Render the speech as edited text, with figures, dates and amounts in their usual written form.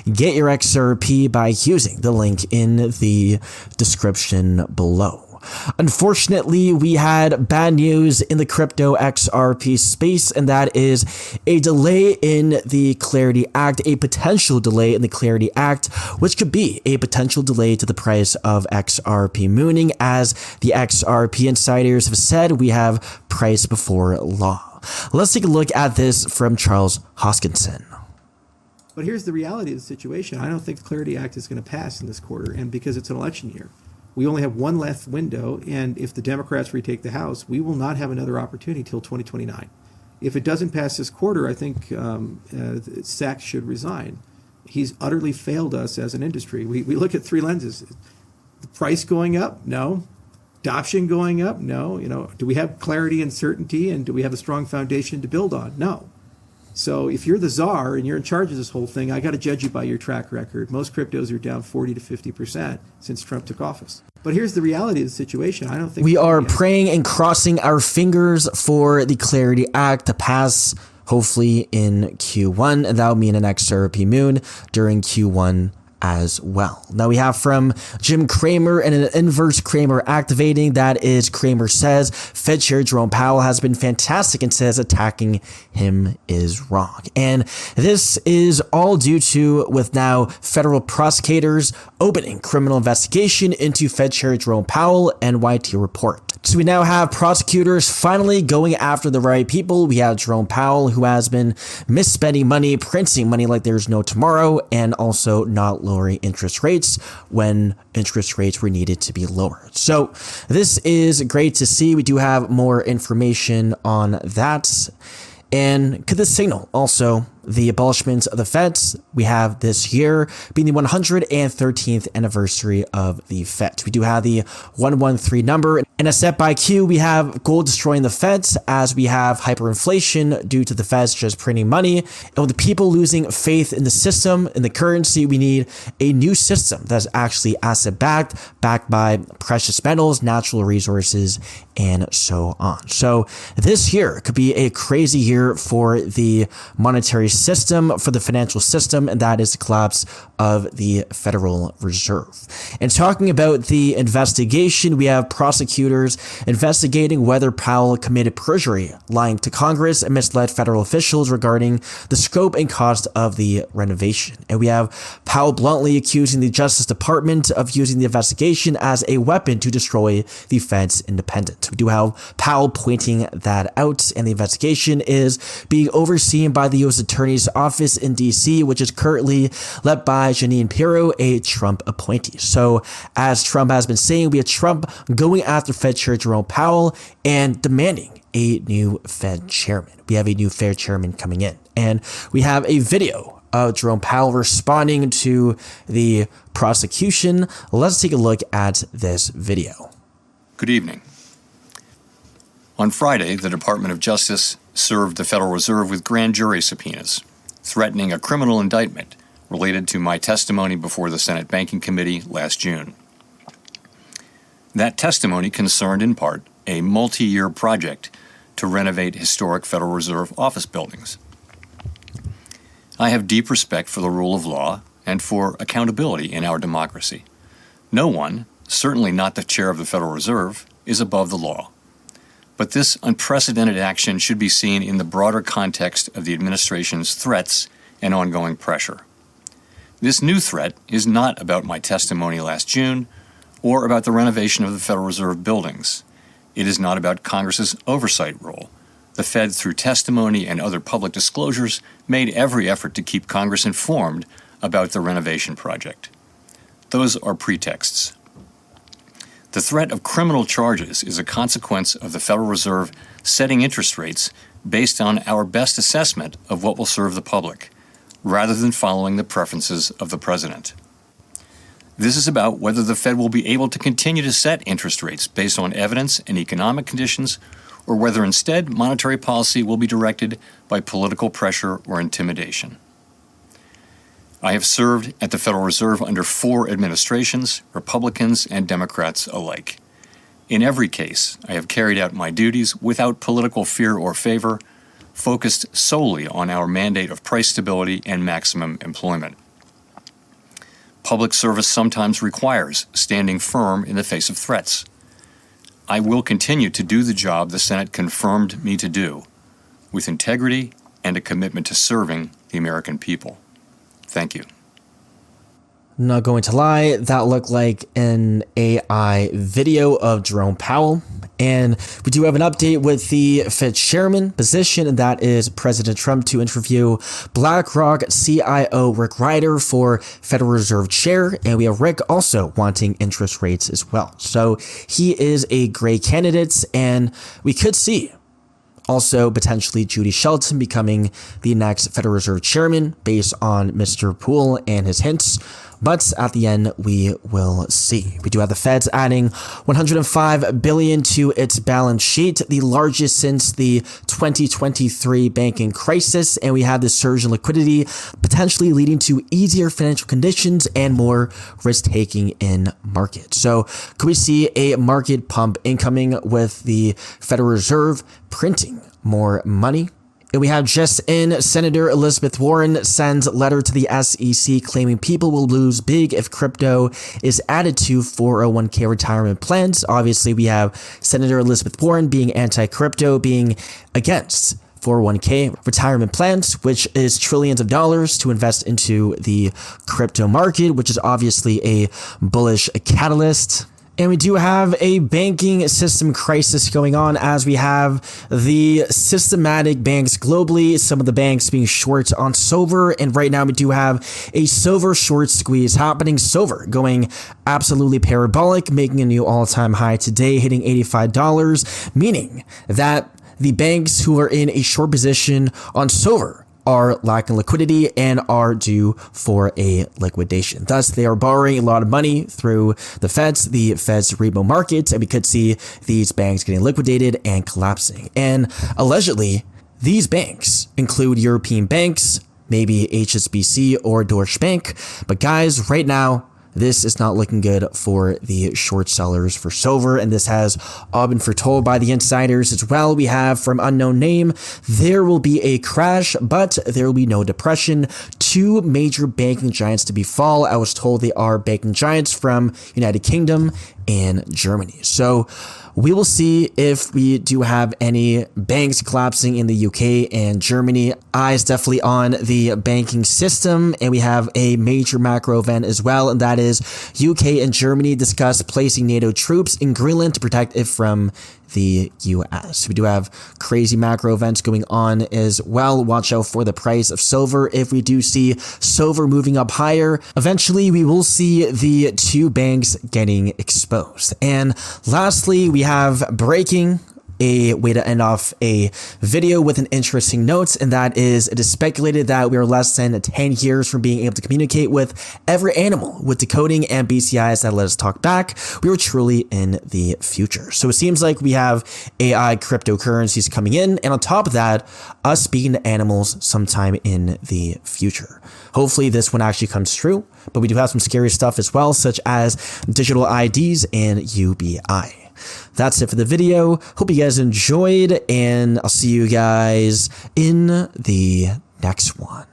get your XRP by using the link in the description below. Unfortunately, we had bad news in the crypto XRP space, and that is a delay in the Clarity Act, a potential delay in the Clarity Act, which could be a potential delay to the price of XRP mooning. As the XRP insiders have said, we have price before law. Let's take a look at this from Charles Hoskinson. But here's the reality of the situation. I don't think the Clarity Act is going to pass in this quarter, and because it's an election year. We only have one left window, and if the Democrats retake the House, we will not have another opportunity till 2029. If it doesn't pass this quarter, I think Sachs should resign. He's utterly failed us as an industry. We look at three lenses. The price going up? No. Adoption going up? No. Do we have clarity and certainty, and do we have a strong foundation to build on? No. So if you're the czar and you're in charge of this whole thing, I got to judge you by your track record. Most cryptos are down 40 to 50% since Trump took office. But here's the reality of the situation. I don't think we are praying and crossing our fingers for the Clarity Act to pass, hopefully in Q1, and that will mean an XRP moon during Q1 as well. Now we have from Jim Cramer and an inverse Cramer activating. That is, Cramer says Fed Chair Jerome Powell has been fantastic and says attacking him is wrong. And this is all due to with now federal prosecutors opening criminal investigation into Fed Chair Jerome Powell and YT report. So we now have prosecutors finally going after the right people. We have Jerome Powell, who has been misspending money, printing money like there's no tomorrow, and also not lowering interest rates when interest rates were needed to be lowered. So this is great to see. We do have more information on that. And could this signal also the abolishment of the Feds? We have this year being the 113th anniversary of the Fed. We do have the 113 number. And as set by Q, we have gold destroying the Feds as we have hyperinflation due to the Feds just printing money. And with the people losing faith in the system, in the currency, we need a new system that's actually asset-backed, backed by precious metals, natural resources, and so on. So this year could be a crazy year for the monetary system, for the financial system, and that is the collapse of the Federal Reserve. And talking about the investigation, we have prosecutors investigating whether Powell committed perjury, lying to Congress, and misled federal officials regarding the scope and cost of the renovation. And we have Powell bluntly accusing the Justice Department of using the investigation as a weapon to destroy the Fed's independence. We do have Powell pointing that out, and the investigation is being overseen by the U.S. Attorney's Office in D.C., which is currently led by Jeanine Pirro, a Trump appointee. So as Trump has been saying, we have Trump going after Fed Chair Jerome Powell and demanding a new Fed chairman. We have a new Fed chairman coming in, and we have a video of Jerome Powell responding to the prosecution. Let's take a look at this video. Good evening. On Friday, the Department of Justice served the Federal Reserve with grand jury subpoenas, threatening a criminal indictment related to my testimony before the Senate Banking Committee last June. That testimony concerned in part a multi-year project to renovate historic Federal Reserve office buildings. I have deep respect for the rule of law and for accountability in our democracy. No one, certainly not the chair of the Federal Reserve, is above the law. But this unprecedented action should be seen in the broader context of the administration's threats and ongoing pressure. This new threat is not about my testimony last June or about the renovation of the Federal Reserve buildings. It is not about Congress's oversight role. The Fed, through testimony and other public disclosures, made every effort to keep Congress informed about the renovation project. Those are pretexts. The threat of criminal charges is a consequence of the Federal Reserve setting interest rates based on our best assessment of what will serve the public, rather than following the preferences of the president. This is about whether the Fed will be able to continue to set interest rates based on evidence and economic conditions, or whether instead monetary policy will be directed by political pressure or intimidation. I have served at the Federal Reserve under 4 administrations, Republicans and Democrats alike. In every case, I have carried out my duties without political fear or favor, focused solely on our mandate of price stability and maximum employment. public service sometimes requires standing firm in the face of threats. I will continue to do the job the Senate confirmed me to do, with integrity and a commitment to serving the American people. Thank you. Not going to lie, that looked like an AI video of Jerome Powell. And we do have an update with the Fed chairman position, and that is President Trump to interview BlackRock CIO Rick Ryder for Federal Reserve chair. And we have Rick also wanting interest rates as well. So he is a great candidate, and we could see also potentially Judy Shelton becoming the next Federal Reserve chairman based on Mr. Poole and his hints. But at the end, we will see. We do have the Feds adding $105 billion to its balance sheet, the largest since the 2023 banking crisis. And we have the surge in liquidity, potentially leading to easier financial conditions and more risk-taking in markets. So could we see a market pump incoming with the Federal Reserve printing more money? And we have just in, Senator Elizabeth Warren sends letter to the SEC claiming people will lose big if crypto is added to 401k retirement plans. Obviously, we have Senator Elizabeth Warren being anti-crypto, being against 401k retirement plans, which is trillions of dollars to invest into the crypto market, which is obviously a bullish catalyst. And we do have a banking system crisis going on as we have the systematic banks globally, some of the banks being short on silver. And right now we do have a silver short squeeze happening. Silver going absolutely parabolic, making a new all-time high today, hitting $85, meaning that the banks who are in a short position on silver are lacking liquidity and are due for a liquidation. Thus, they are borrowing a lot of money through the Fed's repo markets, and we could see these banks getting liquidated and collapsing. And allegedly, these banks include European banks, maybe HSBC or Deutsche Bank. But guys, right now, this is not looking good for the short sellers for silver, and this has all been foretold by the insiders as well. We have from unknown name, there will be a crash, but there will be no depression. Two major banking giants to befall. I was told they are banking giants from United Kingdom and Germany. So we will see if we do have any banks collapsing in the UK and Germany. Eyes definitely on the banking system, and we have a major macro event as well, and that is UK and Germany discuss placing NATO troops in Greenland to protect it from the US. We do have crazy macro events going on as well. Watch out for the price of silver. If we do see silver moving up higher, eventually we will see the two banks getting exposed. And lastly, we have breaking, a way to end off a video with an interesting note, and that is it is speculated that we are less than 10 years from being able to communicate with every animal with decoding and BCIs that let us talk back. We are truly in the future. So it seems like we have AI cryptocurrencies coming in, and on top of that, us speaking to animals sometime in the future. Hopefully this one actually comes true, but we do have some scary stuff as well, such as digital IDs and UBI. That's it for the video. Hope you guys enjoyed, and I'll see you guys in the next one.